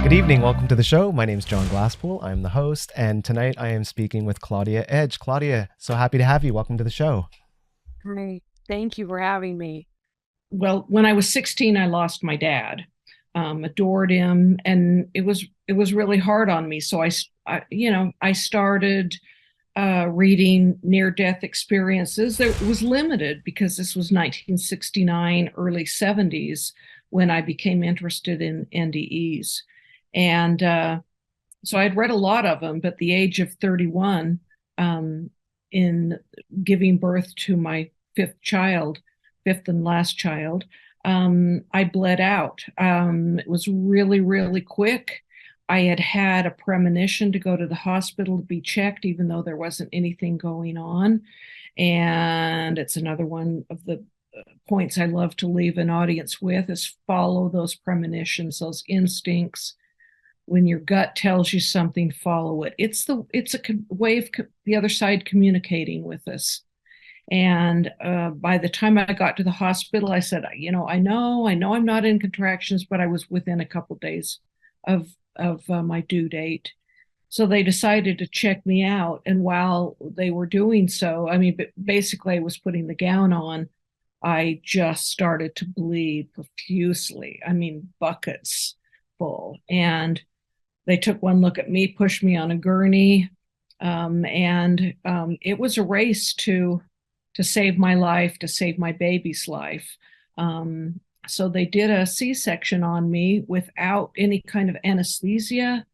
Good evening. Welcome to the show. My name is John Glasspool. I'm the host, and tonight I am speaking with Claudia Edge. Claudia, so happy to have you. Welcome to the show. Great. Thank you for having me. Well, when I was 16, I lost my dad. Adored him, and it was really hard on me. So I started reading near-death experiences. It was limited because this was 1969, early 70s when I became interested in NDEs, and so I'd read a lot of them. But the age of 31, in giving birth to my fifth and last child, I bled out. It was really, really quick. I had had a premonition to go to the hospital to be checked, even though there wasn't anything going on. And it's another one of the points I love to leave an audience with is follow those premonitions, those instincts. When your gut tells you something, follow it. It's a way of the other side communicating with us. And by the time I got to the hospital, I said, I know I'm not in contractions, but I was within a couple of days of my due date. So they decided to check me out. And while they were doing so, basically I was putting the gown on. I just started to bleed profusely. Buckets full. And they took one look at me, pushed me on a gurney, and it was a race to save my life, to save my baby's life. So they did a C-section on me without any kind of anesthesia,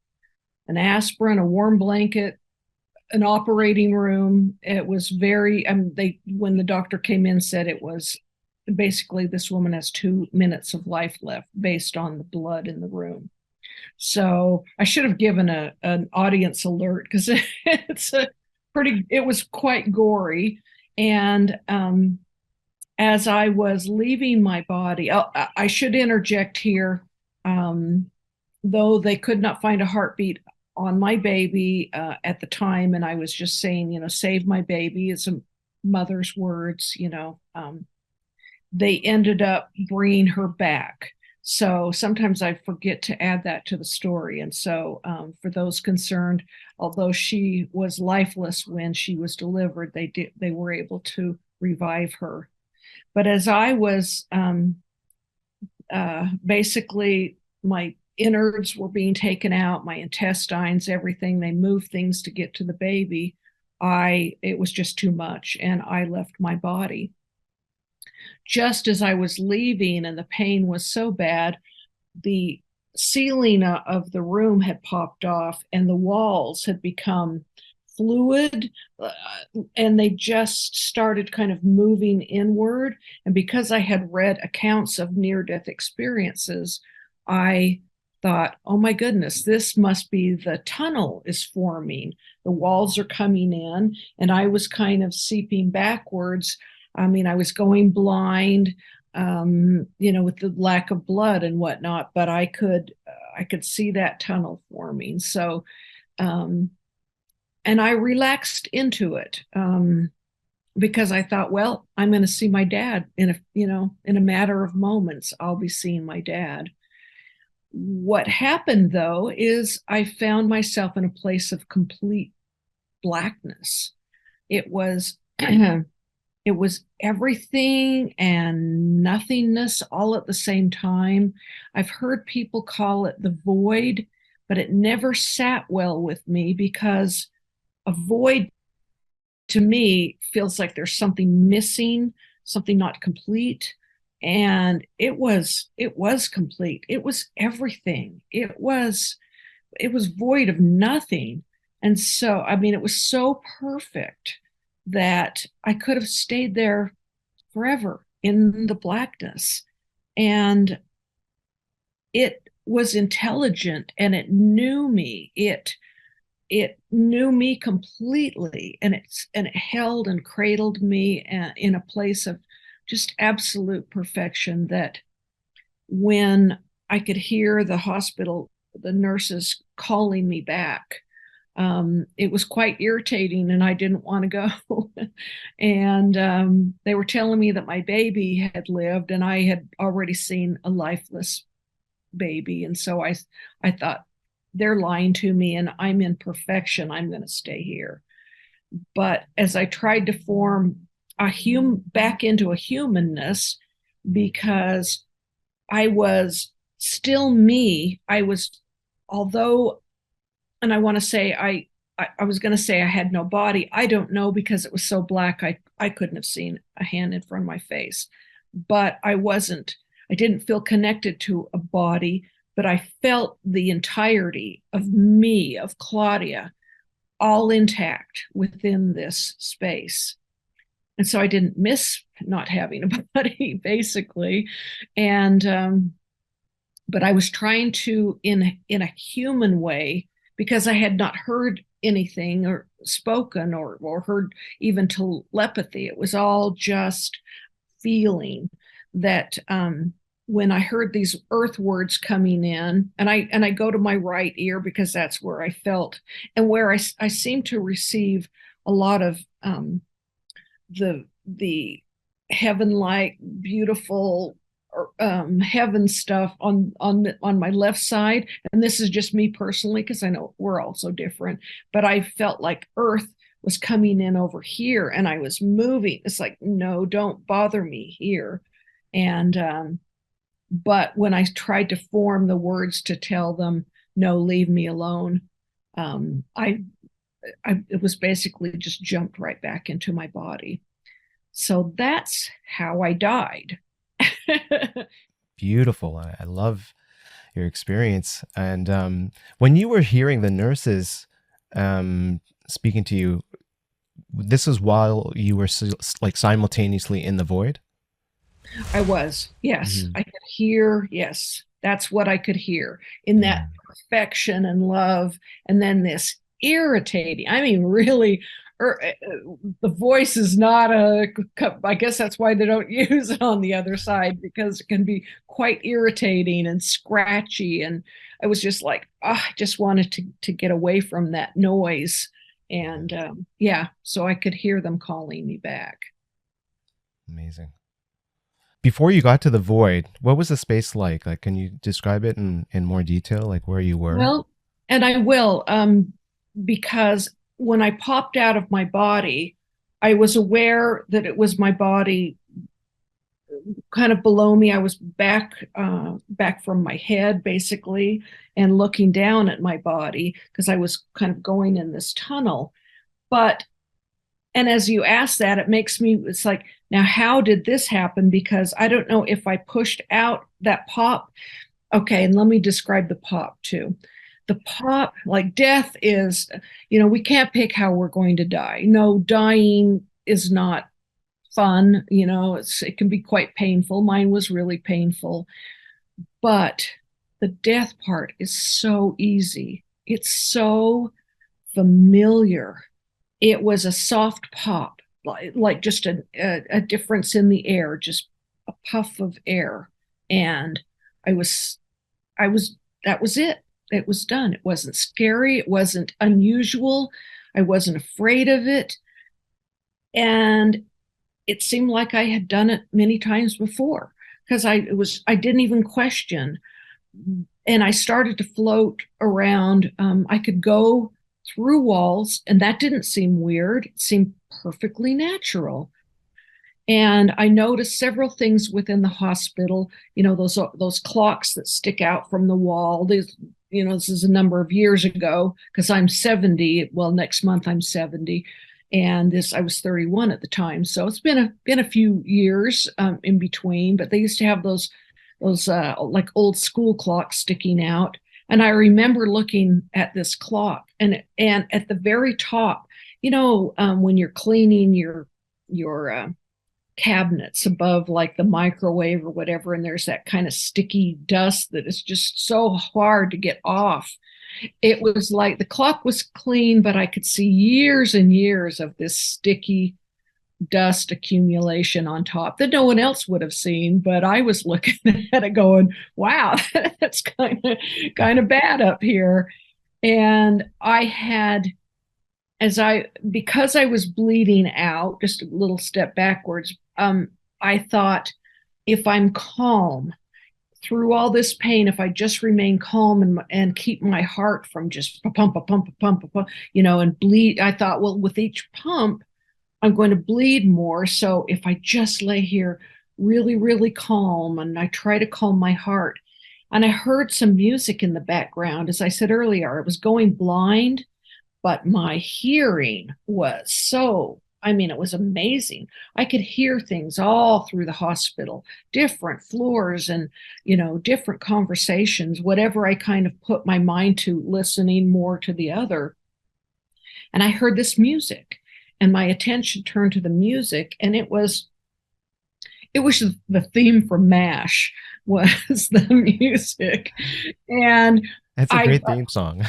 an aspirin, a warm blanket, an operating room. It was when the doctor came in, said it was basically this woman has 2 minutes of life left based on the blood in the room. So I should have given an audience alert because it was quite gory. And as I was leaving my body, I should interject here, though they could not find a heartbeat on my baby at the time, and I was just saying, save my baby, it's a mother's words, they ended up bringing her back. So sometimes I forget to add that to the story. And so for those concerned, although she was lifeless when she was delivered, they were able to revive her. But as I was basically, my innards were being taken out, my intestines, everything, they moved things to get to the baby. It was just too much, and I left my body. Just as I was leaving and the pain was so bad, the ceiling of the room had popped off and the walls had become fluid, and they just started kind of moving inward. And because I had read accounts of near-death experiences, I thought, oh my goodness, this must be the tunnel is forming. The walls are coming in, and I was kind of seeping backwards. I was going blind, with the lack of blood and whatnot, but I could see that tunnel forming. So, and I relaxed into it, because I thought, well, I'm going to see my dad in a matter of moments. I'll be seeing my dad. What happened though is I found myself in a place of complete blackness. It was it was everything and nothingness all at the same time. I've heard people call it the void, but it never sat well with me because a void to me feels like there's something missing, something not complete. And it was complete. It was everything. It was void of nothing. And so, it was so perfect that I could have stayed there forever in the blackness. And it was intelligent and it knew me. It knew me completely, and it held and cradled me in a place of just absolute perfection, that when I could hear the hospital, the nurses calling me back, it was quite irritating and I didn't want to go. And they were telling me that my baby had lived and I had already seen a lifeless baby. And so I thought, they're lying to me and I'm in perfection. I'm going to stay here. But as I tried to form back into a humanness, because I was still me, although, and I want to say, I was going to say I had no body. I don't know, because it was so black, I couldn't have seen a hand in front of my face. But I didn't feel connected to a body, but I felt the entirety of me, of Claudia, all intact within this space. And so I didn't miss not having a body, basically. And but I was trying to, in a human way, because I had not heard anything or spoken or heard even telepathy. It was all just feeling that when I heard these earth words coming in, and I go to my right ear because that's where I felt, and where I seemed to receive a lot of the heaven-like, beautiful heaven stuff on my left side. And this is just me personally, because I know we're all so different, but I felt like earth was coming in over here and I was moving. It's like, no, don't bother me here. And but when I tried to form the words to tell them, no, leave me alone, I it was basically just jumped right back into my body. So that's how I died. Beautiful. I love your experience. And when you were hearing the nurses speaking to you, this was while you were like simultaneously in the void? I was, yes. Mhm. I could hear, yes. That's what I could hear in that perfection and love. And then this irritating, I mean, really, the voice is not I guess that's why they don't use it on the other side, because it can be quite irritating and scratchy. And I was just like, I just wanted to get away from that noise. And yeah, so I could hear them calling me back. Amazing. Before you got to the void, what was the space like? Like, can you describe it in more detail, like where you were? Well, and I will, because when I popped out of my body, I was aware that it was my body kind of below me. I was back from my head, basically, and looking down at my body, because I was kind of going in this tunnel. But and as you ask that, it makes me, it's like, now how did this happen? Because I don't know if I pushed out that pop. Okay, and let me describe the pop too. The pop, like death is, we can't pick how we're going to die. No, dying is not fun. It can be quite painful. Mine was really painful. But the death part is so easy. It's so familiar. It was a soft pop, like just a difference in the air, just a puff of air. And I was, that was it. It was done. It wasn't scary. It wasn't unusual. I wasn't afraid of it. And it seemed like I had done it many times before, because I didn't even question. And I started to float around. I could go through walls, and that didn't seem weird. It seemed perfectly natural. And I noticed several things within the hospital. Those clocks that stick out from the wall. This is a number of years ago, because I'm 70. Well, next month I'm 70, and I was 31 at the time. So it's been a few years in between. But they used to have those like old school clocks sticking out. And I remember looking at this clock, and at the very top, when you're cleaning your cabinets above, like the microwave or whatever, and there's that kind of sticky dust that is just so hard to get off. It was like the clock was clean, but I could see years and years of this sticky dust accumulation on top that no one else would have seen. But I was looking at it going, wow, that's kind of bad up here. And I had, because I was bleeding out, just a little step backwards, I thought, if I'm calm, through all this pain, if I just remain calm and keep my heart from just pump, pump, and bleed. I thought, well, with each pump, I'm going to bleed more. So if I just lay here really, really calm and I try to calm my heart, and I heard some music in the background, as I said earlier, I was going blind, but my hearing was it was amazing. I could hear things all through the hospital, different floors and, different conversations, whatever I kind of put my mind to, listening more to the other. And I heard this music and my attention turned to the music, and it was the theme for MASH was the music. And That's a I great theme song.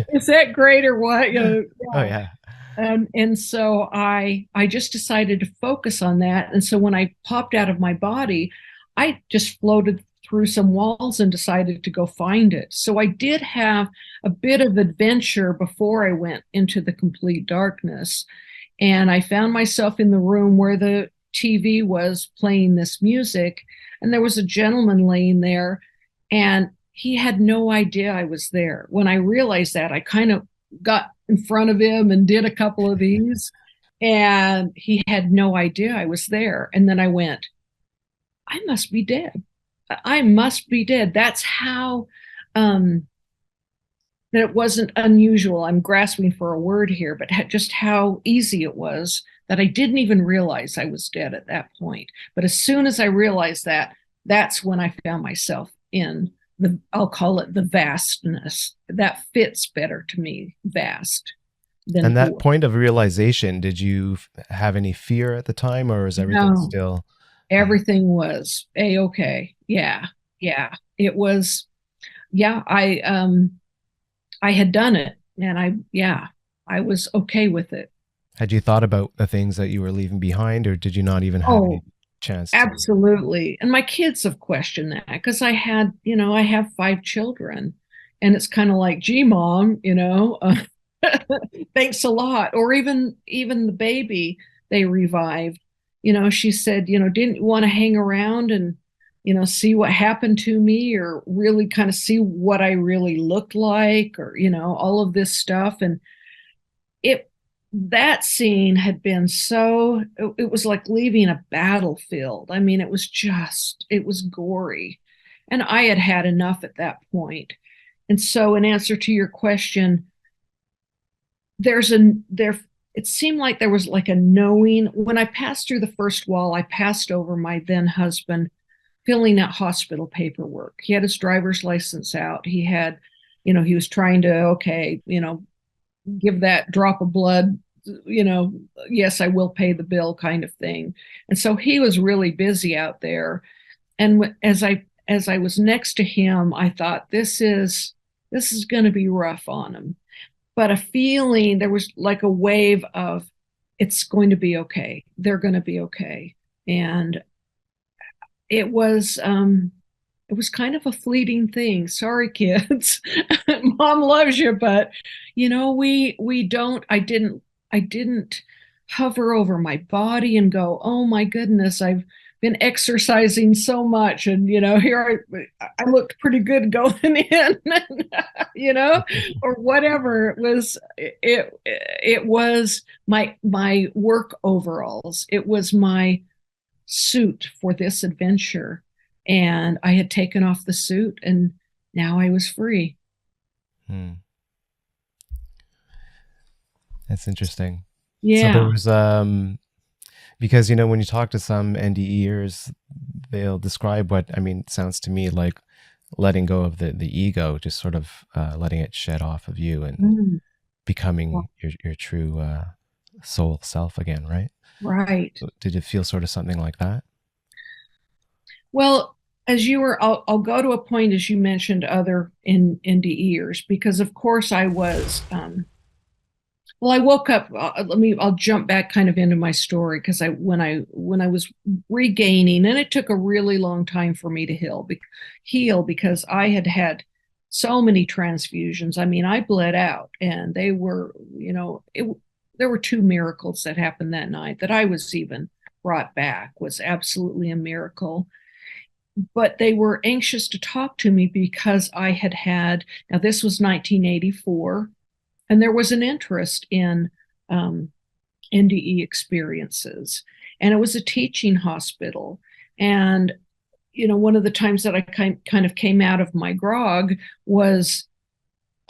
is that great or what? Oh yeah. And so I just decided to focus on that. And so when I popped out of my body, I just floated through some walls and decided to go find it. So I did have a bit of adventure before I went into the complete darkness. And I found myself in the room where the TV was playing this music. And there was a gentleman laying there, and he had no idea I was there. When I realized that, I kind of got in front of him and did a couple of these, and he had no idea I was there. And then I went, I must be dead. I must be dead. That's how, that it wasn't unusual. I'm grasping for a word here, but just how easy it was that I didn't even realize I was dead at that point. But as soon as I realized that, that's when I found myself in I'll call it the vastness. That fits better to me, vast. Than And that void. point of realization, did you have any fear at the time, or is everything No, still? everything was a-okay. Yeah, yeah. It was. Yeah, I had done it, and I was okay with it. Had you thought about the things that you were leaving behind, or did you not even have any Oh, chance to? absolutely. And my kids have questioned that because I have 5 children, and it's kind of like, gee, mom, thanks a lot. Or even the baby they revived. She said, didn't you want to hang around and, see what happened to me, or really kind of see what I really looked like, or, all of this stuff. And it that scene had been it was like leaving a battlefield. I mean, it was gory. And I had had enough at that point. And so in answer to your question, it seemed like there was like a knowing. When I passed through the first wall, I passed over my then husband filling out hospital paperwork. He had his driver's license out. He was trying to, okay, give that drop of blood, yes, I will pay the bill kind of thing. And so he was really busy out there. And as I was next to him, I thought, this is going to be rough on him. But a feeling, there was like a wave of, it's going to be okay. They're going to be okay. And it was kind of a fleeting thing. Sorry, kids. Mom loves you, but we don't. I didn't hover over my body and go, oh my goodness, I've been exercising so much, and here I looked pretty good going in, or whatever. It was my work overalls. It was my suit for this adventure, and I had taken off the suit, and now I was free. Hmm. That's interesting. So there Yeah. was because when you talk to some NDEers, they'll describe what, I mean, it sounds to me like letting go of the ego, just sort of letting it shed off of you and Mm, becoming your true soul self again, right? right. So did it feel sort of something like that? Well, I'll go to a point, as you mentioned, other NDEers, because of course I was. Well, I woke up. I'll jump back kind of into my story, because when I was regaining, and it took a really long time for me to heal, because I had had so many transfusions. I mean, I bled out, and they were, there were 2 miracles that happened that night. That I was even brought back was absolutely a miracle. but they were anxious to talk to me because I had had, now this was 1984, and there was an interest in um, NDE experiences. And it was a teaching hospital. And, one of the times that I kind of came out of my grog was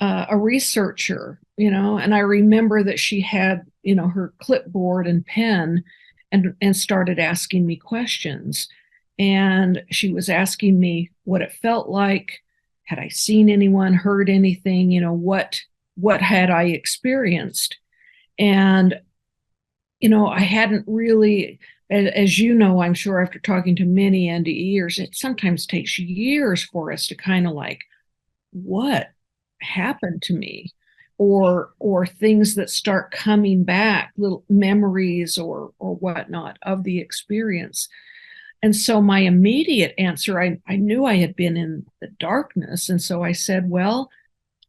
a researcher, and I remember that she had, her clipboard and pen and started asking me questions. And she was asking me what it felt like. Had I seen anyone, heard anything, what had I experienced? And, I hadn't really, as you know, I'm sure after talking to many NDEers, it sometimes takes years for us to kind of like, what happened to me, or things that start coming back, little memories or whatnot of the experience. And so my immediate answer, I knew I had been in the darkness, and so I said, well,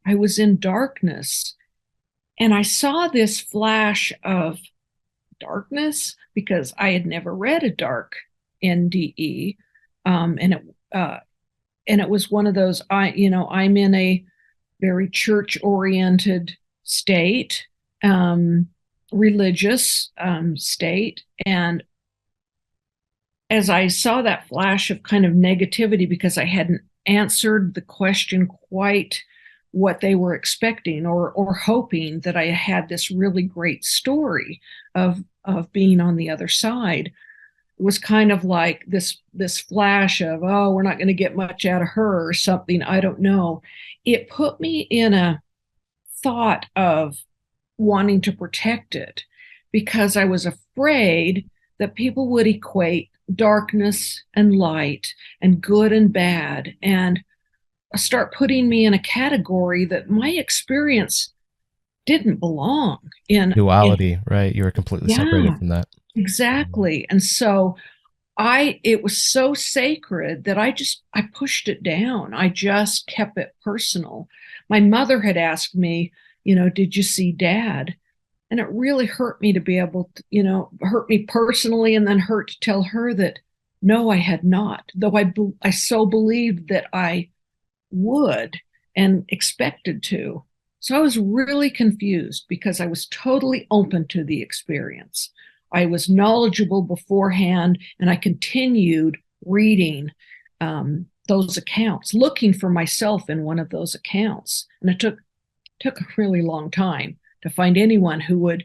I was in darkness and I saw this flash of darkness because I had never read a dark NDE. And it was one of those, I'm in a very church oriented state, religious state. And as I saw that flash of kind of negativity because I hadn't answered the question quite what they were expecting, or hoping that I had this really great story of being on the other side, it was kind of like this flash of, oh, we're not going to get much out of her or something, I don't know. It put me in a thought of wanting to protect it because I was afraid that people would equate darkness and light and good and bad and start putting me in a category that my experience didn't belong in. Duality, right? You were completely separated Yeah, from that. exactly. And so it was so sacred that I pushed it down. I just kept it personal. My mother had asked me, did you see dad? And it really hurt me to be able to, hurt me personally, and then hurt to tell her that no, I had not, though I so believed that I would and expected to. So I was really confused because I was totally open to the experience. I was knowledgeable beforehand, and I continued reading those accounts, looking for myself in one of those accounts. And it took a really long time to find anyone who would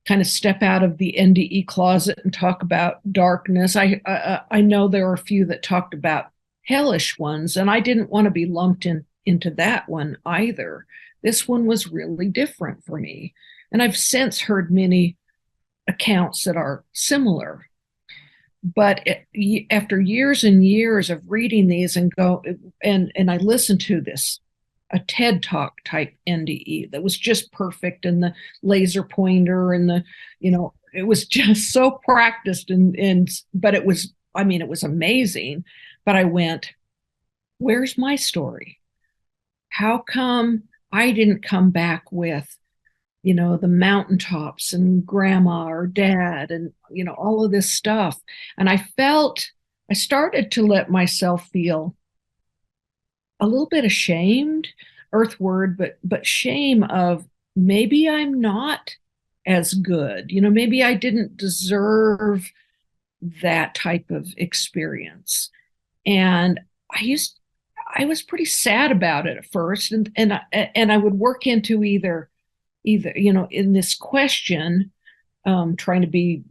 kind of step out of the NDE closet and talk about darkness. I know there are a few that talked about hellish ones, and I didn't want to be lumped into that one either. This one was really different for me, and I've since heard many accounts that are similar. But after years and years of reading these and I listened to this a TED Talk type NDE that was just perfect, and the laser pointer and it was just so practiced, but it was, it was amazing. But I went, where's my story? How come I didn't come back with, the mountaintops and grandma or dad and, all of this stuff? And I started to let myself feel a little bit ashamed, earth word, but shame of maybe I'm not as good. Maybe I didn't deserve that type of experience. And I was pretty sad about it at first, and I would work into either in this question, trying to be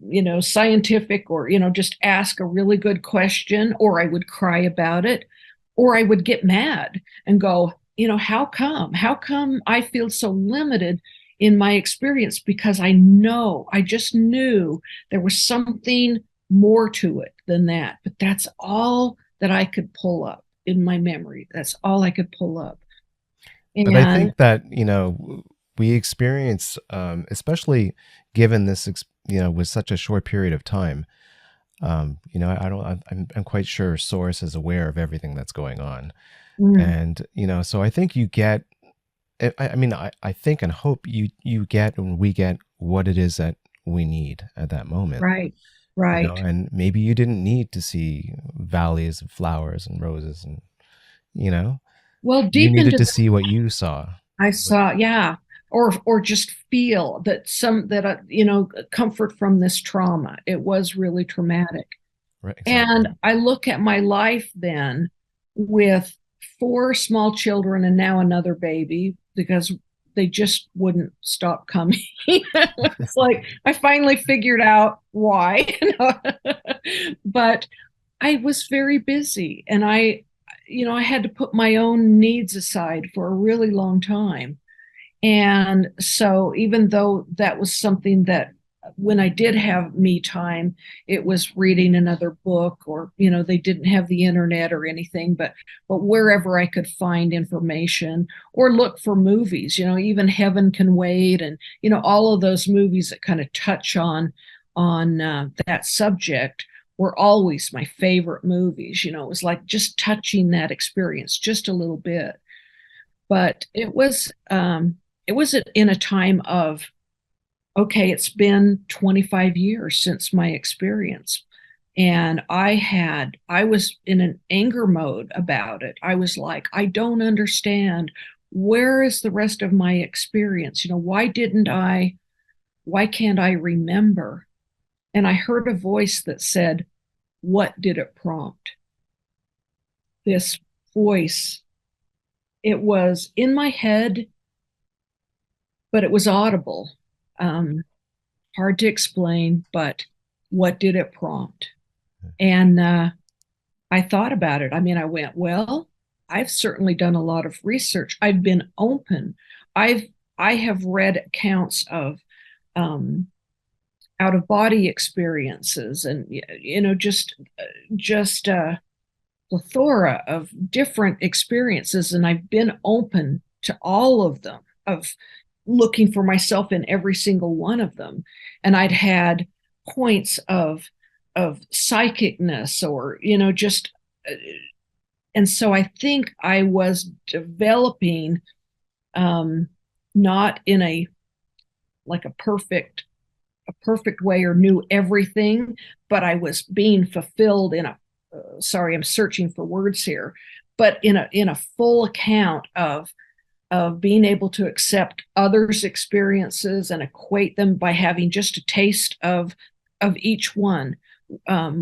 scientific, or just ask a really good question, or I would cry about it, or I would get mad and go, how come I feel so limited in my experience? Because I just knew there was something more to it than that. But that's all that I could pull up in my memory. That's all I could pull up. But I And think that, we experience, especially given this, was such a short period of time. I'm quite sure Source is aware of everything that's going on. And, so I think you get, I think and hope you get, and we get what it is that we need at that moment. right. Right. And maybe you didn't need to see valleys of flowers and roses, and you know, Well, you deep needed into to see what you saw. I saw, yeah, or just feel that comfort from this trauma. It was really traumatic. Right, exactly. And I look at my life then with four small children and now another baby because they just wouldn't stop coming. It's like I finally figured out why. But I was very busy and I had to put my own needs aside for a really long time. And so, even though that was something that when I did have me time, it was reading another book, or, they didn't have the internet or anything, but wherever I could find information or look for movies, even Heaven Can Wait, and, all of those movies that kind of touch on that subject were always my favorite movies. It was like just touching that experience just a little bit. But it was in a time of, okay, it's been 25 years since my experience. And I was in an anger mode about it. I was like, I don't understand. Where is the rest of my experience? Why can't I remember? And I heard a voice that said, what did it prompt? This voice, it was in my head, but it was audible. Um, Hard to explain, but what did it prompt? And I thought about it. I mean, I went, well, I've certainly done a lot of research. I've been open. I've I have read accounts of um, out of body experiences, and just plethora of different experiences, and I've been open to all of them, of looking for myself in every single one of them. And I'd had points of psychicness, or just and so I think I was developing, um not in a like a perfect way, or knew everything, but I was being fulfilled in a sorry, I'm searching for words here, but in a full account of being able to accept others' experiences and equate them by having just a taste of each one,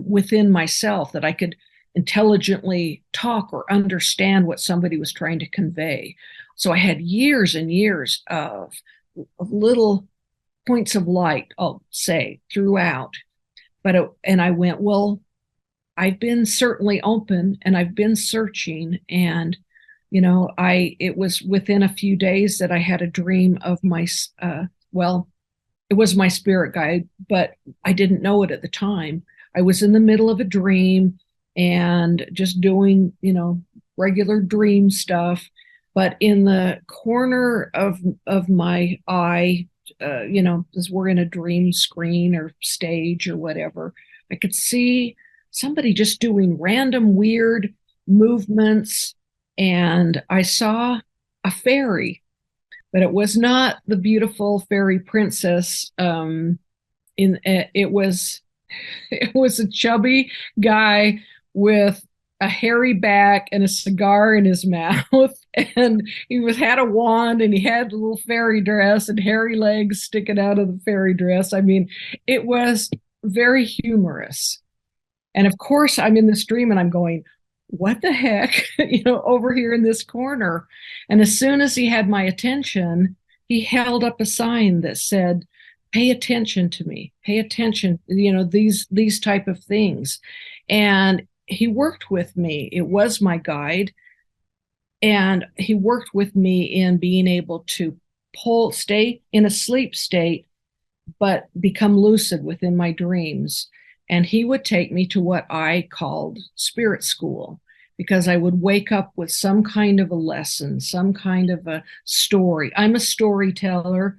within myself, that I could intelligently talk or understand what somebody was trying to convey. So I had years and years of little points of light, I'll say, throughout. And I went, well, I've been certainly open and I've been searching. And it was within a few days that I had a dream of well, it was my spirit guide, but I didn't know it at the time. I was in the middle of a dream and just doing, regular dream stuff. But in the corner of my eye, as we're in a dream screen or stage or whatever, I could see somebody just doing random weird movements, and I saw a fairy, but it was not the beautiful fairy princess. It was it was a chubby guy with a hairy back and a cigar in his mouth, and had a wand, and he had a little fairy dress and hairy legs sticking out of the fairy dress. I mean, it was very humorous. And of course, I'm in this dream and I'm going, what the heck, over here in this corner. And as soon as he had my attention, he held up a sign that said, pay attention to me, pay attention, these type of things. And he worked with me. It was my guide. And he worked with me in being able to stay in a sleep state, but become lucid within my dreams. And he would take me to what I called spirit school, because I would wake up with some kind of a lesson, some kind of a story. I'm a storyteller.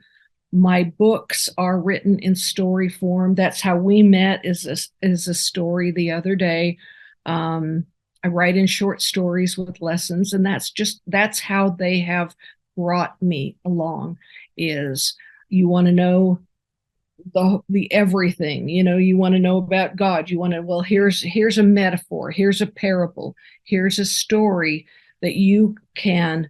My books are written in story form. That's how we met, is a story the other day. I write in short stories with lessons, and that's how they have brought me along. Is, you want to know the everything. You want to know about God. You want to, well, here's a metaphor, here's a parable, here's a story that you can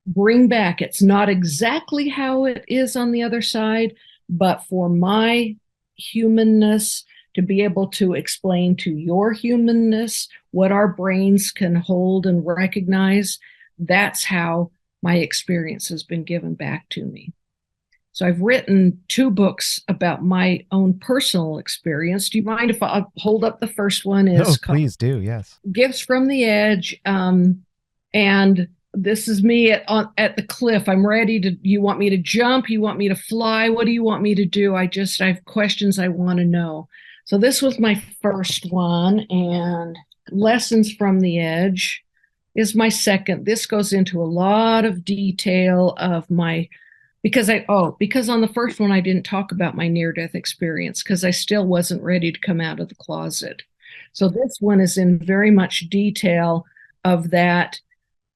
bring back. It's not exactly how it is on the other side, but for my humanness to be able to explain to your humanness what our brains can hold and recognize, that's how my experience has been given back to me. So I've written 2 books about my own personal experience. Do you mind if I hold up the first one? No, Is called please do. Yes. Gifts from the Edge. And this is me at the cliff. I'm ready to, you want me to jump? You want me to fly? What do you want me to do? I have questions I want to know. So this was my first one, and Lessons from the Edge is my second. This goes into a lot of detail of my, because on the first one I didn't talk about my near-death experience because I still wasn't ready to come out of the closet. So this one is in very much detail of that,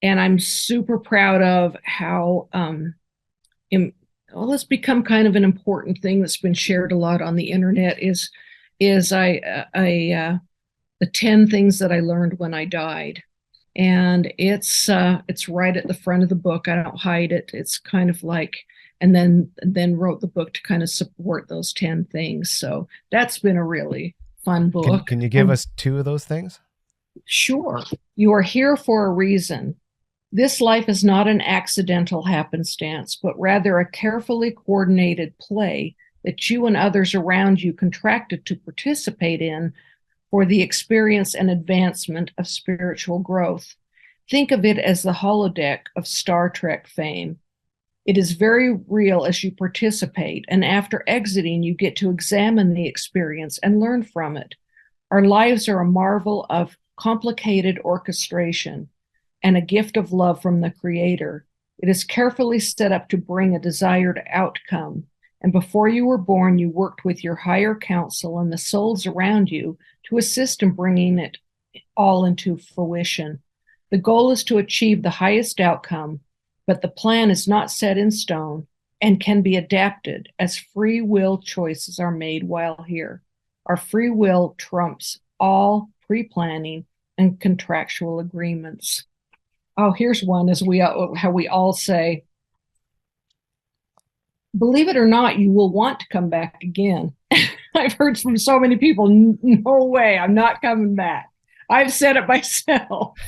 and I'm super proud of how it's become kind of an important thing that's been shared a lot on the internet is the 10 things that I learned when I died. And it's right at the front of the book. I don't hide it. It's kind of like, and then wrote the book to kind of support those 10 things. So that's been a really fun book. Can you give us 2 of those things? Sure. You are here for a reason. This life is not an accidental happenstance, but rather a carefully coordinated play that you and others around you contracted to participate in for the experience and advancement of spiritual growth. Think of it as the holodeck of Star Trek fame. It is very real as you participate, and after exiting, you get to examine the experience and learn from it. Our lives are a marvel of complicated orchestration and a gift of love from the Creator. It is carefully set up to bring a desired outcome. And before you were born, you worked with your higher counsel and the souls around you to assist in bringing it all into fruition. The goal is to achieve the highest outcome, but the plan is not set in stone and can be adapted as free will choices are made while here. Our free will trumps all pre-planning and contractual agreements. Oh, here's one, how we all say, believe it or not, you will want to come back again. I've heard from so many people, no way, I'm not coming back. I've said it myself.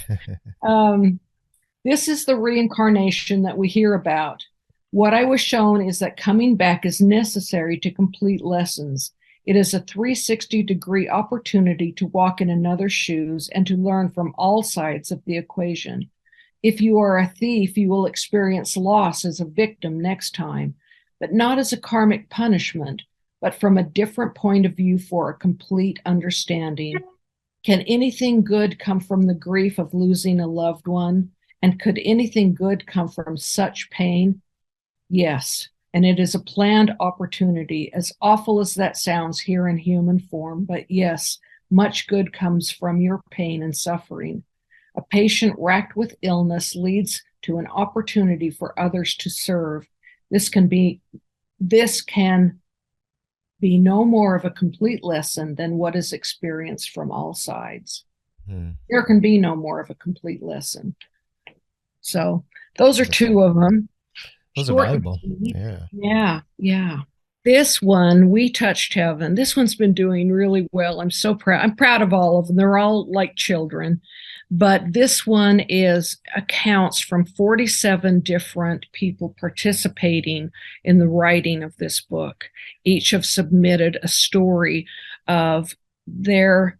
This is the reincarnation that we hear about. What I was shown is that coming back is necessary to complete lessons. It is a 360-degree opportunity to walk in another's shoes and to learn from all sides of the equation. If you are a thief, you will experience loss as a victim next time, but not as a karmic punishment, but from a different point of view for a complete understanding. Can anything good come from the grief of losing a loved one? And could anything good come from such pain? Yes, and it is a planned opportunity, as awful as that sounds here in human form, but yes, much good comes from your pain and suffering. A patient racked with illness leads to an opportunity for others to serve. This can be no more of a complete lesson than what is experienced from all sides. There can be no more of a complete lesson. So those are 2 of them. Those are valuable. Yeah. This one, We Touched Heaven. This one's been doing really well. I'm so proud. I'm proud of all of them. They're all like children. But this one is accounts from 47 different people participating in the writing of this book. Each have submitted a story of their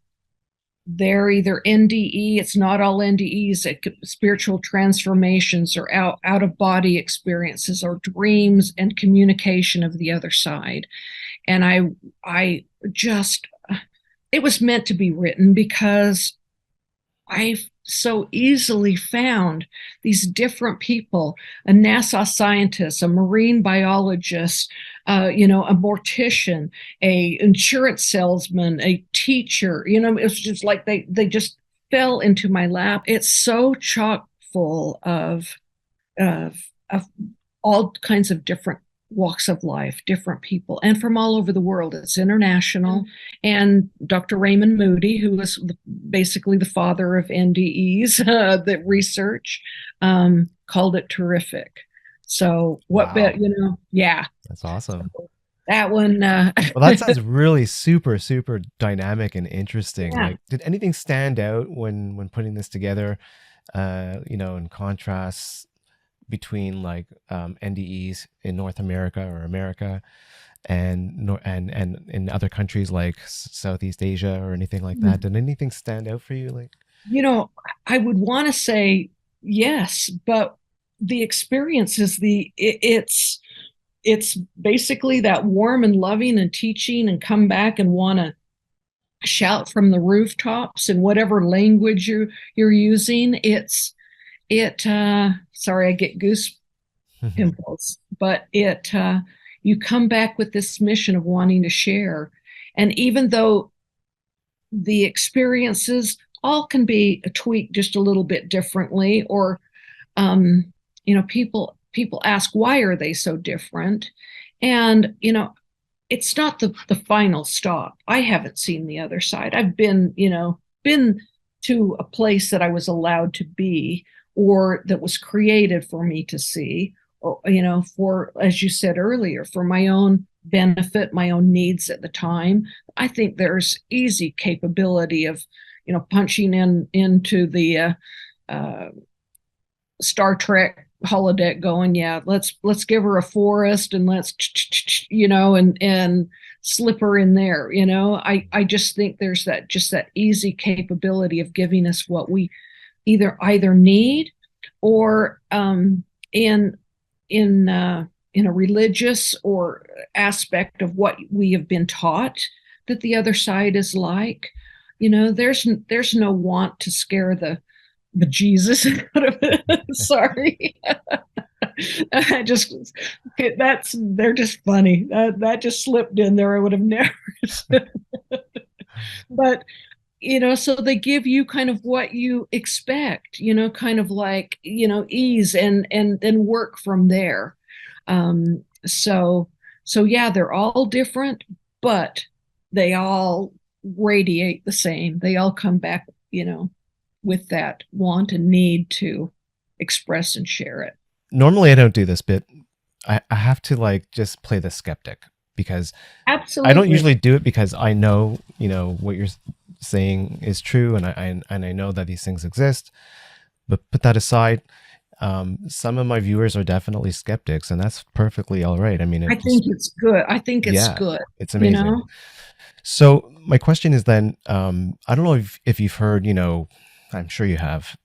either NDE, it's not all NDEs, spiritual transformations or out of body experiences or dreams and communication of the other side. And I just, it was meant to be written because I so easily found these different people, a NASA scientist, a marine biologist, a mortician, a insurance salesman, a teacher. It was just like they just fell into my lap. It's so chock full of all kinds of different walks of life, different people, and from all over the world. It's international. And Dr. Raymond Moody, who was basically the father of NDEs, the research, called it terrific. So what Wow. bet, yeah. That's awesome. So that one. Well, that sounds really super, super dynamic and interesting. Yeah. Like, did anything stand out when putting this together? In contrast between like NDEs in North America or America and in other countries like Southeast Asia or anything like that. Did anything stand out for you? Like, I would want to say yes, but the experience is it's basically that warm and loving and teaching and come back and want to shout from the rooftops in whatever language you're using. Sorry, I get goose pimples, but you come back with this mission of wanting to share. And even though the experiences all can be tweaked just a little bit differently, or people ask, why are they so different? And it's not the final stop. I haven't seen the other side. I've been to a place that I was allowed to be, or that was created for me to see, or for, as you said earlier, for my own benefit, my own needs at the time. I think there's easy capability of punching into the Star Trek holodeck, going, yeah, let's give her a forest and let's and slip her in there. I just think there's that easy capability of giving us what we either need, or in a religious or aspect of what we have been taught that the other side is like. There's no want to scare the Jesus out of it. Sorry. They're just funny. That just slipped in there. I would have never said. But so they give you kind of what you expect, kind of like, ease, and then work from there. So yeah, they're all different, but they all radiate the same. They all come back, with that want and need to express and share it. Normally I don't do this, but I have to like just play the skeptic, because Absolutely. I don't usually do it because I know, what you're saying is true, and I know that these things exist. But put that aside, some of my viewers are definitely skeptics, and that's perfectly all right. I mean, I think it's good. Yeah, good. It's amazing. So my question is then, I don't know if you've heard, I'm sure you have,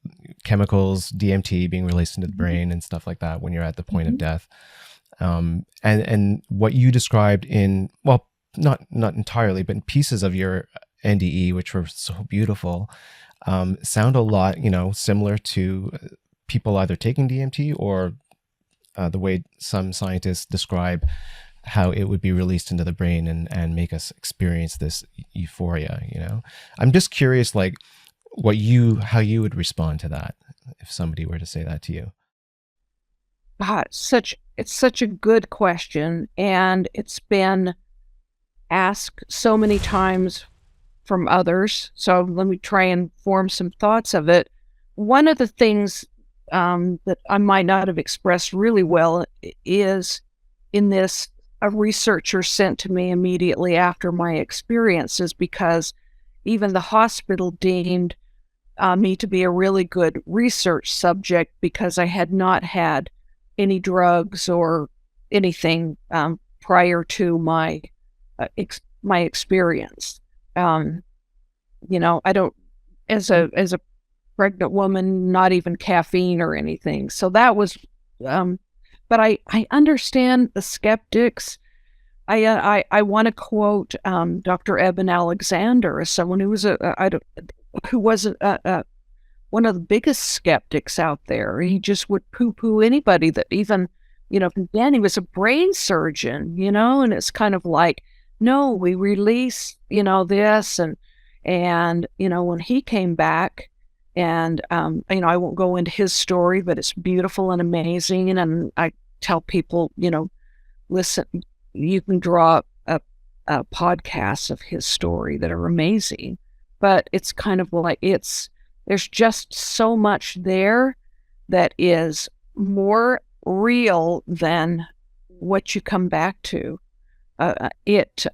chemicals, DMT being released into the brain and stuff like that when you're at the point of death. And what you described in, well, not entirely, but in pieces of your NDE, which were so beautiful, sound a lot, similar to people either taking DMT or the way some scientists describe how it would be released into the brain and make us experience this euphoria. I'm just curious, like, how you would respond to that if somebody were to say that to you. God, it's such a good question, and it's been asked so many times from others. So let me try and form some thoughts of it. One of the things that I might not have expressed really well is in this, a researcher sent to me immediately after my experiences, because even the hospital deemed me to be a really good research subject because I had not had any drugs or anything prior to my experience. I don't, as a pregnant woman, not even caffeine or anything. So that was, but I understand the skeptics. I want to quote Dr. Eben Alexander as someone who was one of the biggest skeptics out there. He just would poo-poo anybody that even, then he was a brain surgeon, and it's kind of like, no, we release, this, and when he came back, and I won't go into his story, but it's beautiful and amazing, and I tell people, listen, you can draw a podcasts of his story that are amazing, but it's kind of like there's just so much there that is more real than what you come back to. Earth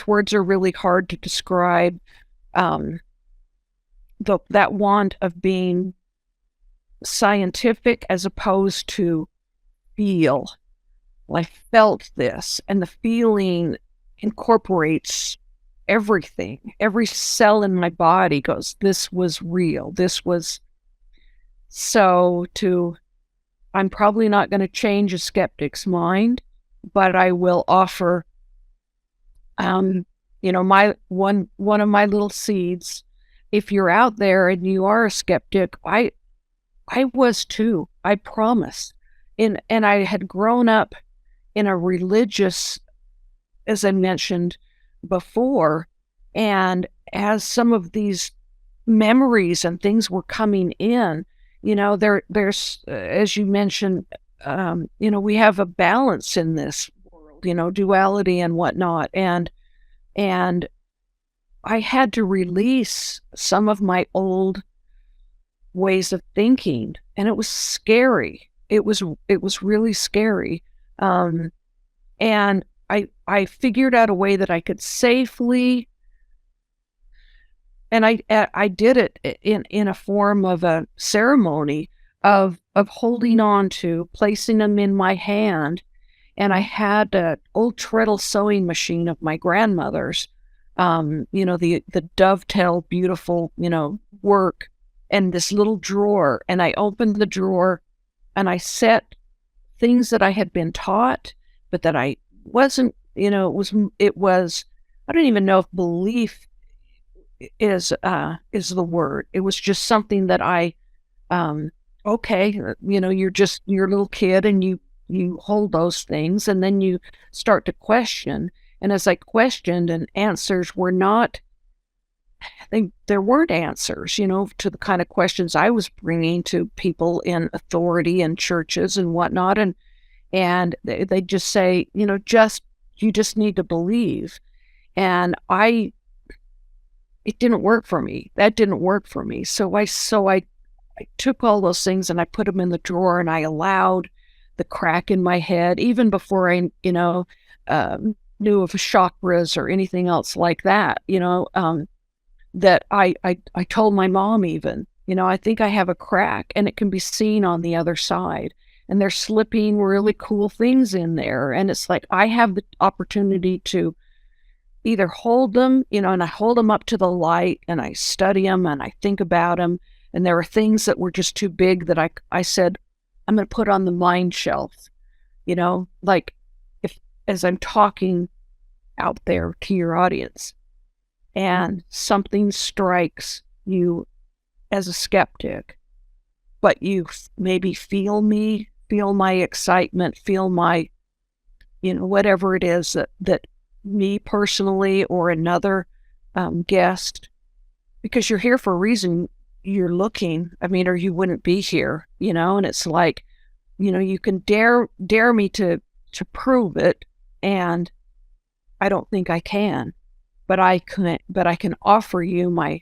words are really hard to describe. That want of being scientific as opposed to feel. Well, I felt this, and the feeling incorporates everything. Every cell in my body goes, this was real. This was I'm probably not going to change a skeptic's mind, but I will offer, my one of my little seeds. If you're out there and you are a skeptic, I was too. I promise. And I had grown up in a religious, as I mentioned before, and as some of these memories and things were coming in, there's as you mentioned, we have a balance in this world, duality and whatnot, and I had to release some of my old ways of thinking, and it was scary. It was really scary. And I figured out a way that I could safely, and I did it in a form of a ceremony of holding on to, placing them in my hand. And I had an old treadle sewing machine of my grandmother's, the dovetail, beautiful, work, and this little drawer. And I opened the drawer and I set things that I had been taught, but that I wasn't, it was, I don't even know if belief is the word. It was just something that okay, you're a little kid and you hold those things, and then you start to question. And as I questioned, and answers were not, there weren't answers, to the kind of questions I was bringing to people in authority and churches and whatnot. And they just say, you just need to believe. And it didn't work for me. That didn't work for me. So I took all those things and I put them in the drawer, and I allowed the crack in my head, even before I, knew of chakras or anything else like that, that I told my mom even, I think I have a crack and it can be seen on the other side. And they're slipping really cool things in there. And it's like, I have the opportunity to either hold them, and I hold them up to the light and I study them and I think about them. And there were things that were just too big that I said, I'm going to put on the mind shelf, like as I'm talking out there to your audience and something strikes you as a skeptic, but you maybe feel my excitement, feel my, whatever it is that me personally or another guest, because you're here for a reason, you're looking, or you wouldn't be here, and it's like, you can dare me to prove it, and I don't think I can, but I can offer you my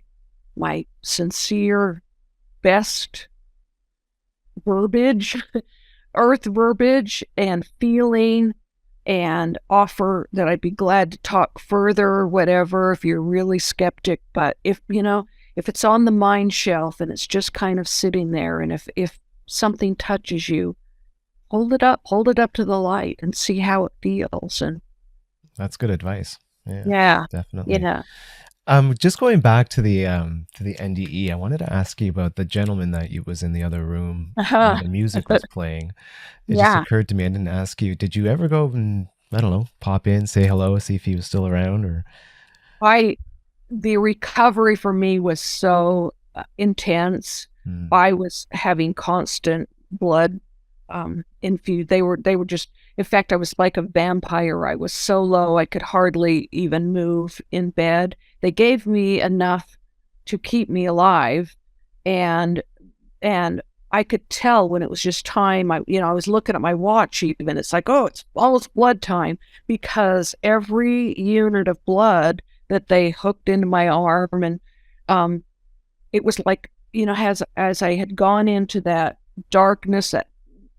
sincere best verbiage, earth verbiage and feeling, and offer that I'd be glad to talk further or whatever if you're really skeptic. But if it's on the mind shelf and it's just kind of sitting there, and if something touches you, hold it up to the light and see how it feels. And that's good advice. Yeah, definitely. Yeah. Just going back to the NDE, I wanted to ask you about the gentleman that was in the other room when the music was playing. It just occurred to me, I didn't ask you, did you ever go and, I don't know, pop in, say hello, see if he was still around? Or the recovery for me was so intense. I was having constant blood infused. They were just, in fact, I was like a vampire. I was so low I could hardly even move in bed. They gave me enough to keep me alive, and I could tell when it was just time. I was looking at my watch even. It's like, oh, it's almost blood time, because every unit of blood that they hooked into my arm, and it was like, as I had gone into that darkness, that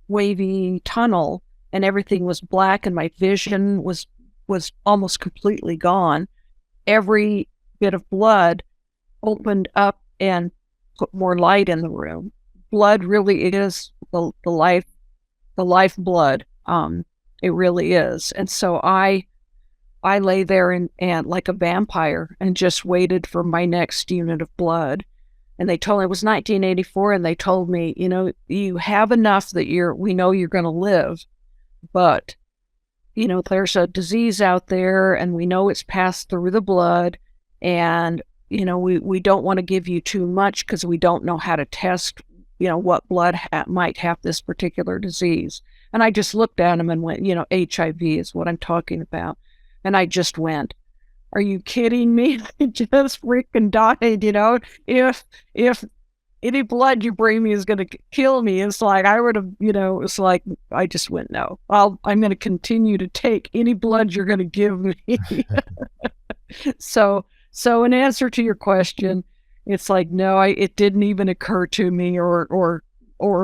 wavy tunnel, and everything was black and my vision was almost completely gone. Every bit of blood opened up and put more light in the room. Blood really is the life blood. It really is. And so I lay there and like a vampire and just waited for my next unit of blood. And they told me, it was 1984, and they told me, you have enough that we know you're going to live, but there's a disease out there, and we know it's passed through the blood, and we don't want to give you too much because we don't know how to test what blood might have this particular disease. And I just looked at him and went, HIV is what I'm talking about. And I just went, are you kidding me? I just freaking died. If any blood you bring me is going to kill me, it's like I would have, it's like I just went, no, I'm going to continue to take any blood you're going to give me. So in answer to your question, it's like, no, it didn't even occur to me or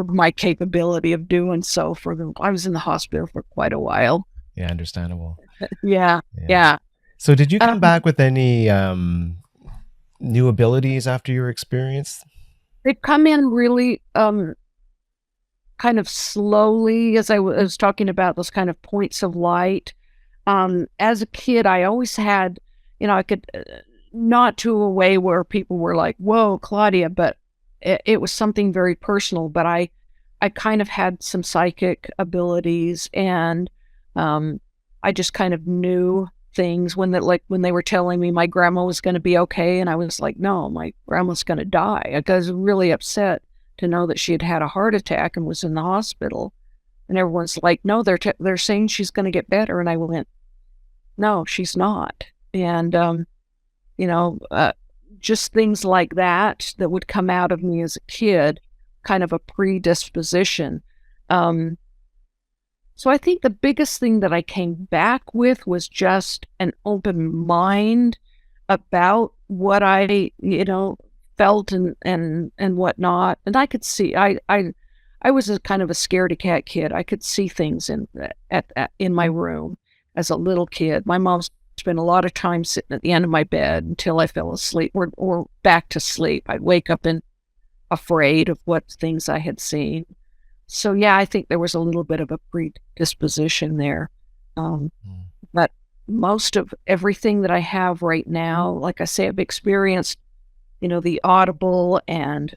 my capability of doing so. I was in the hospital for quite a while. Yeah, understandable. Yeah. So did you come back with any new abilities after your experience? They'd come in really kind of slowly, as I was talking about those kind of points of light. As a kid, I always had, I could, not to a way where people were like, whoa, Claudia, but it was something very personal. But I kind of had some psychic abilities, and I just kind of knew things when they were telling me my grandma was going to be okay, and I was like, no, my grandma's going to die. I was really upset to know that she had had a heart attack and was in the hospital, and everyone's like, no, they're saying she's going to get better, and I went, no, she's not. And just things like that would come out of me as a kid, kind of a predisposition. So I think the biggest thing that I came back with was just an open mind about what I, felt and whatnot. And I could see, I was a kind of a scaredy cat kid. I could see things in my room as a little kid. My mom spent a lot of time sitting at the end of my bed until I fell asleep or back to sleep. I'd wake up and afraid of what things I had seen. So yeah, I think there was a little bit of a predisposition there. But most of everything that I have right now, like I say, I've experienced, the audible, and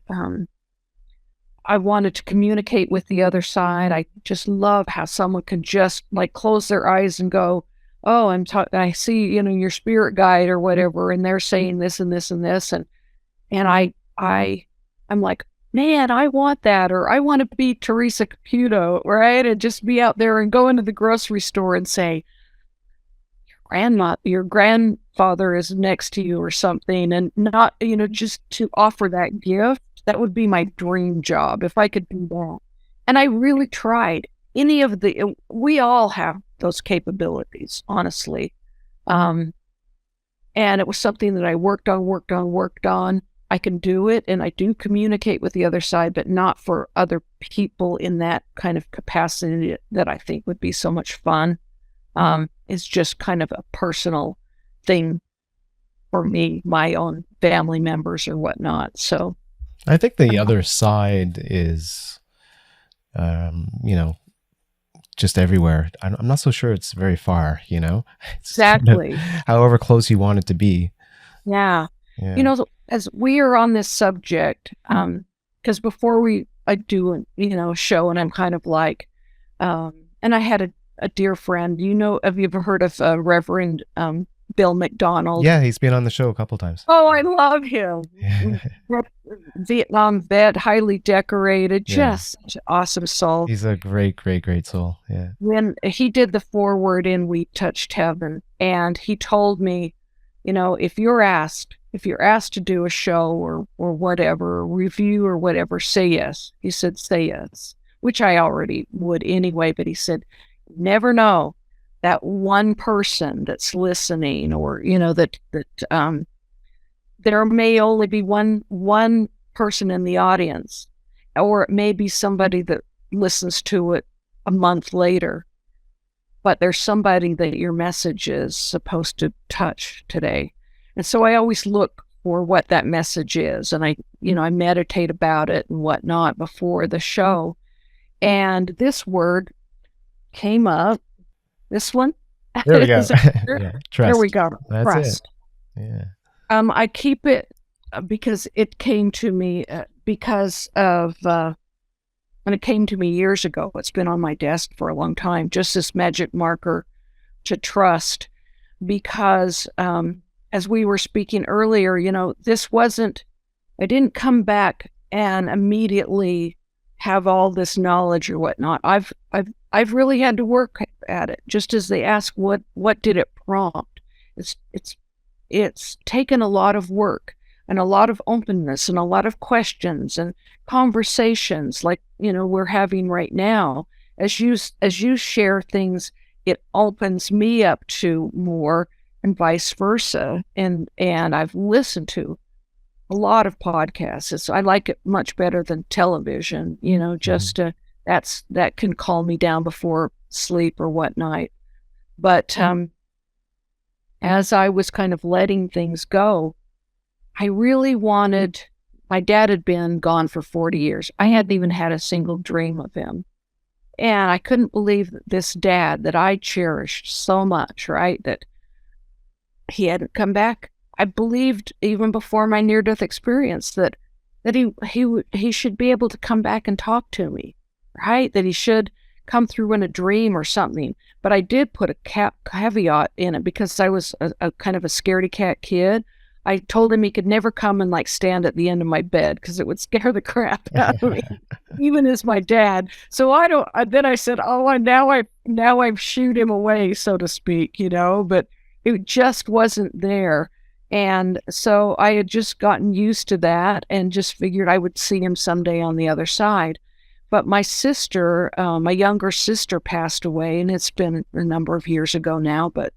I wanted to communicate with the other side. I just love how someone can just like close their eyes and go, oh, I see, your spirit guide or whatever, and they're saying this and this and this. And I'm like, man, I want that, or I want to be Teresa Caputo, right? And just be out there and go into the grocery store and say, your grandfather is next to you or something, and not, just to offer that gift. That would be my dream job if I could do that. And I really tried. We all have those capabilities, honestly. And it was something that I worked on. I can do it, and I do communicate with the other side, but not for other people in that kind of capacity that I think would be so much fun. It's just kind of a personal thing for me, my own family members or whatnot. So I think the other side is, just everywhere. I'm not so sure it's very far, It's exactly. Kind of however close you want it to be. Yeah. As we are on this subject, because before I do, a show, and I'm kind of like, and I had a dear friend, have you ever heard of Reverend Bill McDonald? Yeah, he's been on the show a couple times. Oh, I love him. Vietnam vet, highly decorated, just such an awesome soul. He's a great, great, great soul. Yeah. When he did the foreword in We Touched Heaven, and he told me, if you're asked, if you're asked to do a show or whatever, a review or whatever, say yes. He said, say yes, which I already would anyway. But he said, never know that one person that's listening, or, there may only be one person in the audience, or it may be somebody that listens to it a month later, but there's somebody that your message is supposed to touch today. And so I always look for what that message is, and I meditate about it and whatnot before the show. And this word came up. This one. There we go. Yeah, trust. There we go. That's Trust. it. Yeah. I keep it because it came to me because of when it came to me years ago. It's been on my desk for a long time. Just this magic marker to trust, because as we were speaking earlier, this wasn't. I didn't come back and immediately have all this knowledge or whatnot. I've really had to work at it. Just as they ask, what did it prompt? It's taken a lot of work and a lot of openness and a lot of questions and conversations like, we're having right now. As you share things, it opens me up to more, and vice versa. And I've listened to a lot of podcasts. I like it much better than television, just that can calm me down before sleep or whatnot. But as I was kind of letting things go, I really wanted, my dad had been gone for 40 years. I hadn't even had a single dream of him. And I couldn't believe that this dad that I cherished so much, right, that he hadn't come back. I believed even before my near-death experience that he should be able to come back and talk to me, right? That he should come through in a dream or something. But I did put a caveat in it because I was a kind of a scaredy cat kid. I told him he could never come and stand at the end of my bed because it would scare the crap out of me, even as my dad. So then I said, now I shooed him away, so to speak, but it just wasn't there. And so I had just gotten used to that and just figured I would see him someday on the other side. But my sister, my younger sister, passed away, and it's been a number of years ago now, but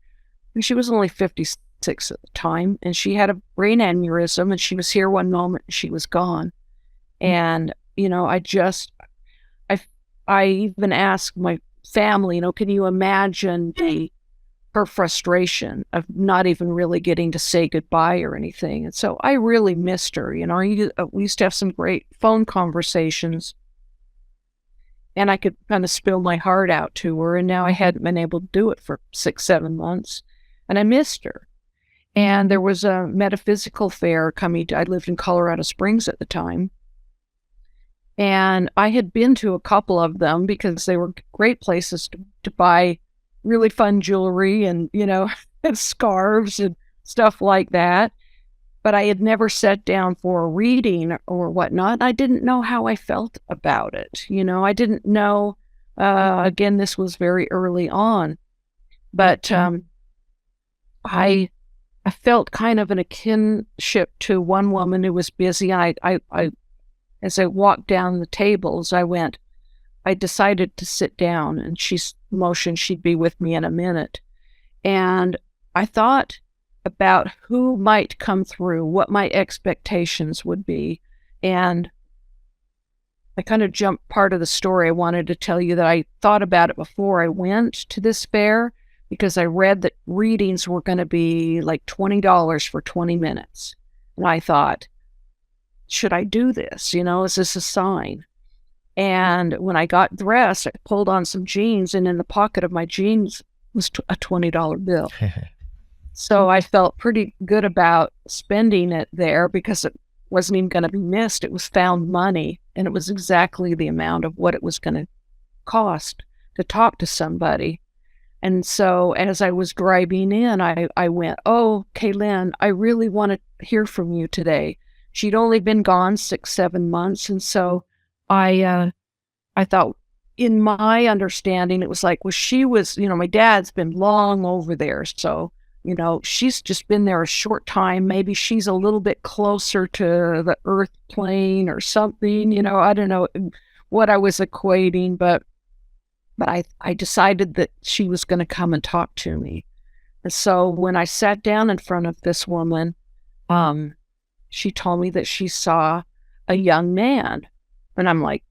she was only 56 at the time, and she had a brain aneurysm, and she was here one moment and she was gone. And, I even asked my family, can you imagine her frustration of not even really getting to say goodbye or anything? And so I really missed her. We used to have some great phone conversations, and I could kind of spill my heart out to her. And now I hadn't been able to do it for 6-7 months, and I missed her. And there was a metaphysical fair coming. I lived in Colorado Springs at the time. And I had been to a couple of them because they were great places to buy really fun jewelry and, and scarves and stuff like that. But I had never sat down for a reading or whatnot. I didn't know how I felt about it. I didn't know, again, this was very early on, but I felt kind of a kinship to one woman who was busy. As I walked down the tables, I decided to sit down, and she motioned she'd be with me in a minute. And I thought about who might come through, what my expectations would be. And I kind of jumped part of the story. I wanted to tell you that I thought about it before I went to this fair, because I read that readings were going to be like $20 for 20 minutes. And I thought, should I do this? Is this a sign? And when I got dressed, I pulled on some jeans, and in the pocket of my jeans was a $20 bill. So I felt pretty good about spending it there because it wasn't even going to be missed. It was found money, and it was exactly the amount of what it was going to cost to talk to somebody. And so as I was driving in, I went, "Oh, Kaylin, I really want to hear from you today." She'd only been gone 6-7 months. And so I thought, in my understanding, it was like, well, she was, my dad's been long over there. So she's just been there a short time. Maybe she's a little bit closer to the earth plane or something. I don't know what I was equating, but I decided that she was going to come and talk to me. And so when I sat down in front of this woman, she told me that she saw a young man. And I'm like,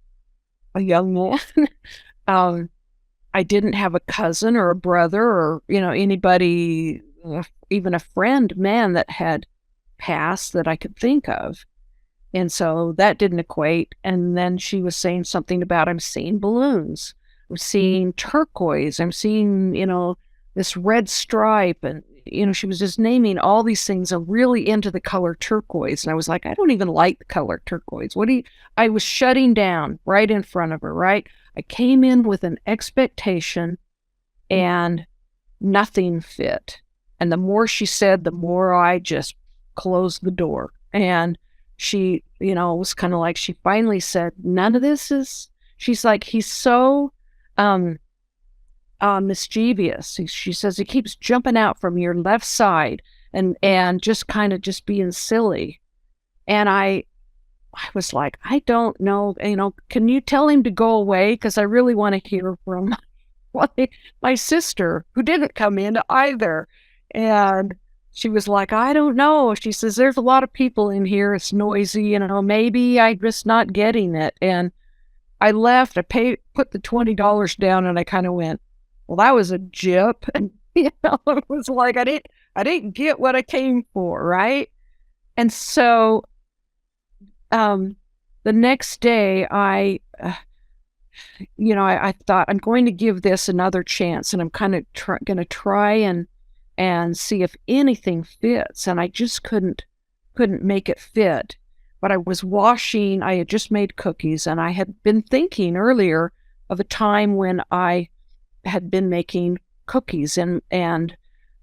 a young man? I didn't have a cousin or a brother or, anybody, even a friend, man, that had passed that I could think of. And so that didn't equate. And then she was saying something about, I'm seeing balloons. I'm seeing turquoise. I'm seeing, this red stripe. And, she was just naming all these things. I'm really into the color turquoise. And I was like, I don't even like the color turquoise. I was shutting down right in front of her, right? I came in with an expectation and nothing fit. And the more she said, the more I just closed the door. And she, was kind of like, she finally said, none of this is, she's like, he's so mischievous. She says he keeps jumping out from your left side and just kind of just being silly. And I was like, I don't know, can you tell him to go away? Because I really want to hear from my sister, who didn't come in either. And she was like, I don't know. She says, there's a lot of people in here. It's noisy, maybe I'm just not getting it. And I left, put the $20 down, and I kind of went, well, that was a jip. And, it was like, I didn't get what I came for, right? And so, the next day I thought I'm going to give this another chance, and I'm kind of going to try and see if anything fits. And I just couldn't make it fit. But I had just made cookies, and I had been thinking earlier of a time when I had been making cookies and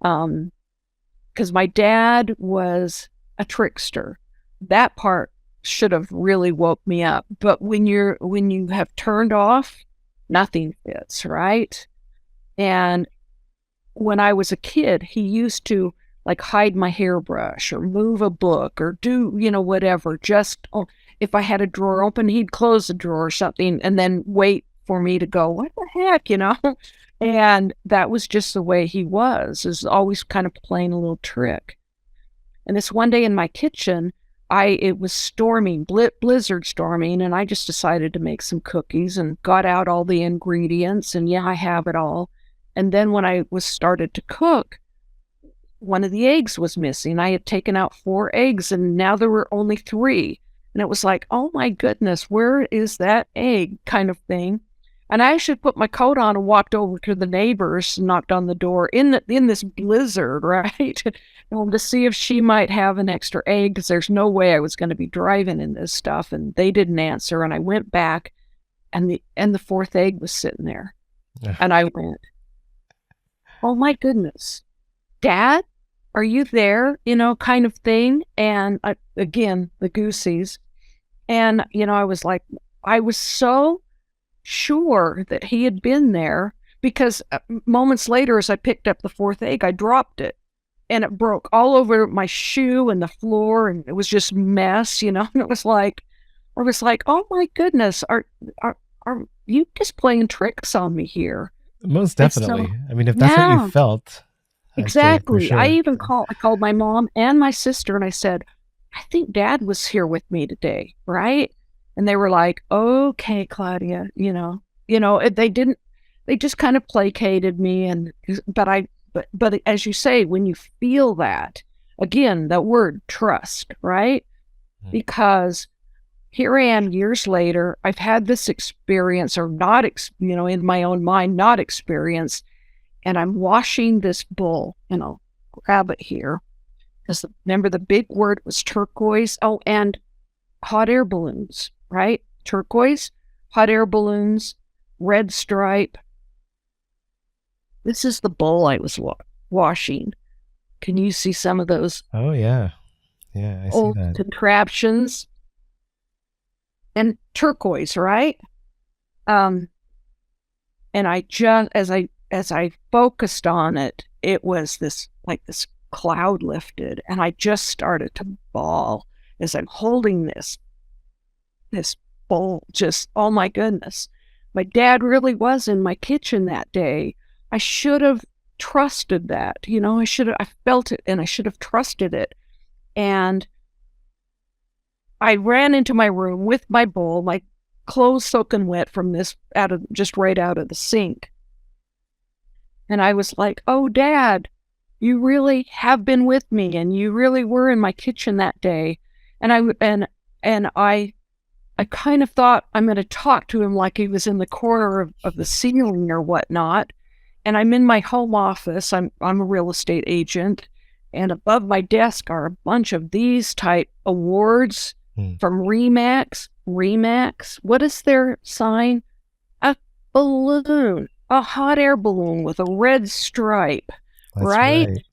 because my dad was a trickster. That part should have really woke me up. But when you have turned off, nothing fits, right? And when I was a kid, he used to like hide my hairbrush or move a book or do, whatever. Just if I had a drawer open, he'd close the drawer or something and then wait for me to go, what the heck, And that was just the way he was always kind of playing a little trick. And this one day in my kitchen, it was storming, blizzard storming, and I just decided to make some cookies and got out all the ingredients, and I have it all. And then when I started to cook, one of the eggs was missing. I had taken out 4 eggs, and now there were only 3. And it was like, oh my goodness, where is that egg kind of thing? And I actually put my coat on and walked over to the neighbors and knocked on the door in this blizzard, right? To see if she might have an extra egg, because there's no way I was going to be driving in this stuff. And they didn't answer. And I went back, and the 4th egg was sitting there. And I went, oh my goodness, Dad, are you there? Kind of thing. And again, the goosies. And, I was like, I was so sure that he had been there, because moments later, as I picked up the 4th egg, I dropped it and it broke all over my shoe and the floor, and it was just mess, and it was like, oh my goodness, are you just playing tricks on me here? Most definitely. So, I mean, if that's what you felt. Exactly. Sure. I called my mom and my sister, and I said, I think Dad was here with me today, right? And they were like, okay, Claudia, they just kind of placated me. But as you say, when you feel that, again, that word trust, right? Mm-hmm. Because here I am years later, I've had this experience, or not, in my own mind, not experience. And I'm washing this bowl, and I'll grab it here. Because remember, the big word was turquoise. Oh, and hot air balloons. Right? Turquoise, hot air balloons, red stripe. This is the bowl I was washing. Can you see some of those? Oh, yeah. Yeah, I see that. Contraptions. And turquoise, right? And I just, as I focused on it, it was this cloud lifted, and I just started to bawl as I'm holding this bowl. Just, oh my goodness. My dad really was in my kitchen that day. I should have trusted that. I felt it and I should have trusted it. And I ran into my room with my bowl, my clothes soaking wet from this just right out of the sink. And I was like, oh, Dad, you really have been with me, and you really were in my kitchen that day. And I kind of thought I'm going to talk to him like he was in the corner of the ceiling or whatnot. And I'm in my home office. I'm a real estate agent. And above my desk are a bunch of these type awards from Remax. What is their sign? A balloon, a hot air balloon with a red stripe, That's right? right.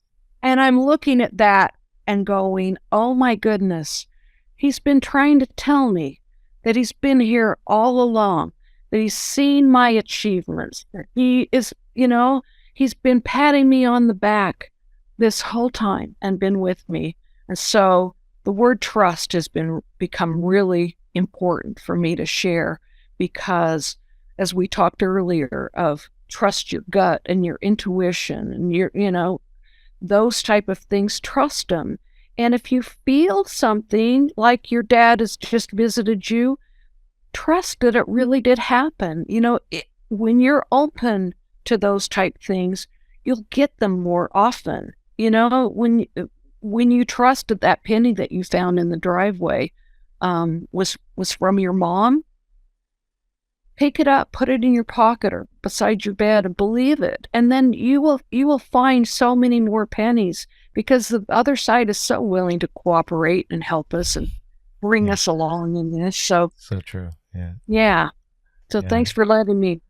And I'm looking at that and going, oh my goodness, he's been trying to tell me that he's been here all along, that he's seen my achievements, that he is, he's been patting me on the back this whole time and been with me. And so the word trust has become really important for me to share, because as we talked earlier of trust your gut and your intuition and your, those type of things, trust them. And if you feel something like your dad has just visited you, trust that it really did happen. When you're open to those type things, you'll get them more often. When you trusted that penny that you found in the driveway was from your mom, pick it up, put it in your pocket or beside your bed, and believe it. And then you will find so many more pennies, because the other side is so willing to cooperate and help us and bring us along in this. So true. Yeah. Yeah. So thanks for letting me.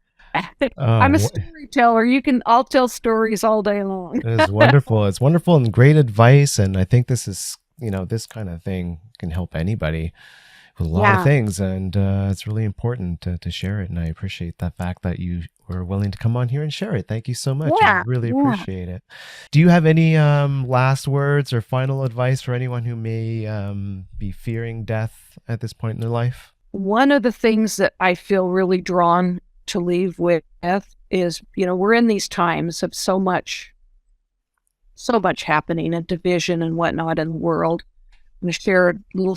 I'm a storyteller. I'll tell stories all day long. It is wonderful. It's wonderful and great advice. And I think this is, this kind of thing can help anybody with a lot of things. And it's really important to share it. And I appreciate the fact that you were willing to come on here and share it. Thank you so much. I really appreciate it. Do you have any last words or final advice for anyone who may be fearing death at this point in their life? One of the things that I feel really drawn to leave with is, we're in these times of so much happening and division and whatnot in the world. I'm going to share a little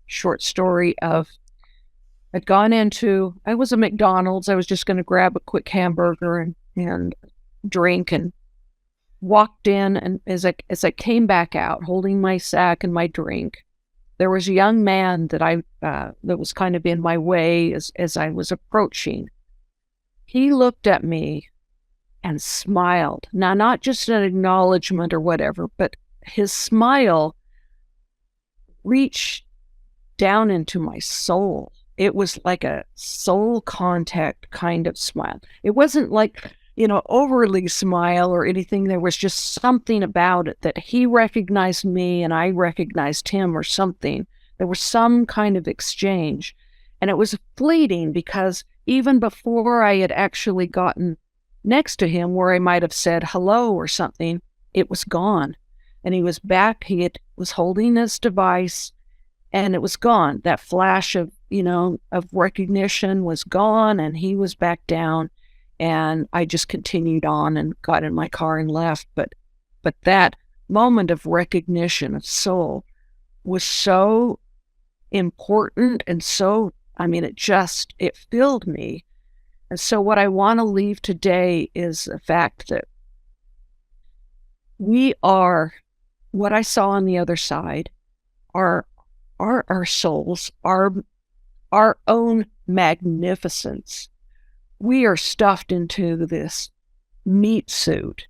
short story of, I was at McDonald's. I was just going to grab a quick hamburger and drink, and walked in. And as I came back out holding my sack and my drink, there was a young man that was kind of in my way as I was approaching. He looked at me and smiled. Now, not just an acknowledgement or whatever, but his smile reached down into my soul. It was like a soul contact kind of smile. It wasn't like, overly smile or anything. There was just something about it that he recognized me and I recognized him or something. There was some kind of exchange. And it was fleeting, because even before I had actually gotten next to him where I might have said hello or something, it was gone. And he was back. Was holding his device, and it was gone. That flash of recognition was gone, and he was back down. And I just continued on and got in my car and left. But that moment of recognition of soul was so important, and so, it filled me. And so what I want to leave today is the fact that we are, what I saw on the other side, are our souls, our own magnificence. We are stuffed into this meat suit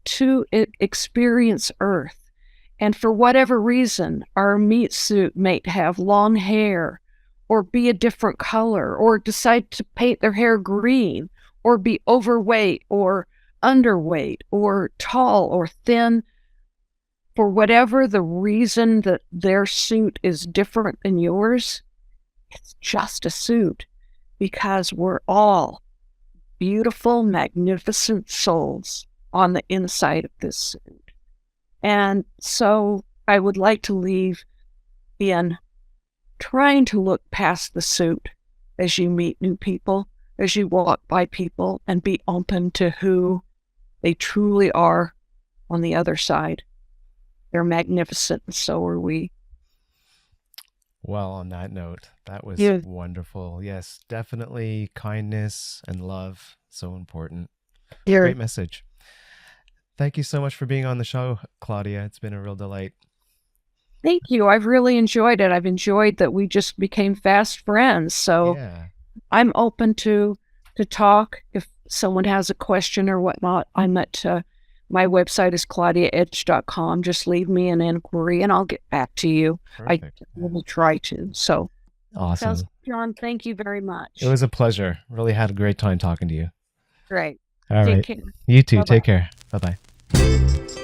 to experience Earth. And for whatever reason, our meat suit may have long hair, or be a different color, or decide to paint their hair green, or be overweight, or underweight, or tall, or thin. For whatever the reason that their suit is different than yours, it's just a suit, because we're all beautiful, magnificent souls, on the inside of this suit. And so I would like to leave in trying to look past the suit as you meet new people, as you walk by people, and be open to who they truly are on the other side. They're magnificent, and so are we. Well, on that note, that was Yeah. wonderful. Yes, definitely kindness and love, so important. You're, Great message. Thank you so much for being on the show, Claudia. It's been a real delight. Thank you. I've really enjoyed it. I've enjoyed that we just became fast friends. So Yeah. I'm open to talk if someone has a question or whatnot. I'm at my website is claudiaedge.com. Just leave me an inquiry and I'll get back to you. Perfect. I will try to. So Awesome. John, thank you very much. It was a pleasure. Really had a great time talking to you. Great. All Take right. care. You too. Bye-bye. Take care. Bye-bye.